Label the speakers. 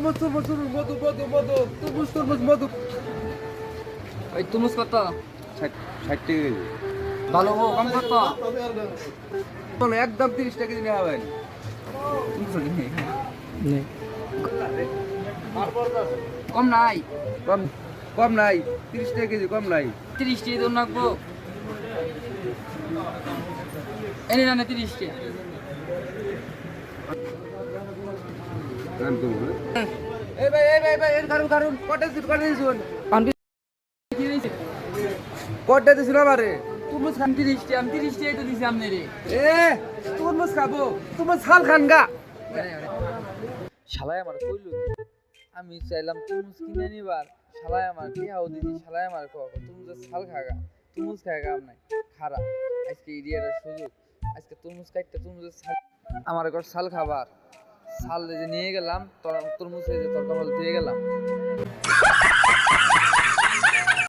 Speaker 1: তরমুজ মধু মধু মধু তরমুজ মধু।
Speaker 2: ওই তরমুজ কত?
Speaker 1: 60 টাকা কেজি।
Speaker 2: ভালো হোক, কম কত?
Speaker 1: বলো একদম 30 টাকা কেজি নেওয়া হবে।
Speaker 2: কম নাই?
Speaker 1: কম কম নাই, 30 টাকা কেজি কম নাই।
Speaker 2: 30 টাকা দিন রাখবো। এনে না 30 টাকা।
Speaker 1: এই ভাই এর কারণ কটা দিছুন কটা দিছুন আমারে।
Speaker 2: তরমুজ খান 30 টাকা, আমি 30 টাকা তো দিছি আপনারে।
Speaker 1: তরমুজ খাবো, তরমুজ ছাল খান গা।
Speaker 2: শালায় আমার কইলো কি? আমি চাইলাম তরমুজ কিনে নিবার, শালায় আমার টিহাও দিছি, শালায় আমার তরমুজের ছাল খাগা, তরমুজ খাগা নাই খারা। আজকে এরিয়ার সুযোগ, আজকে তরমুজ কাটতে তরমুজের ছাল আমার ঘর ছাল খাবার। ছাল যে নিয়ে গেলাম তরমুজ দিয়ে গেলাম।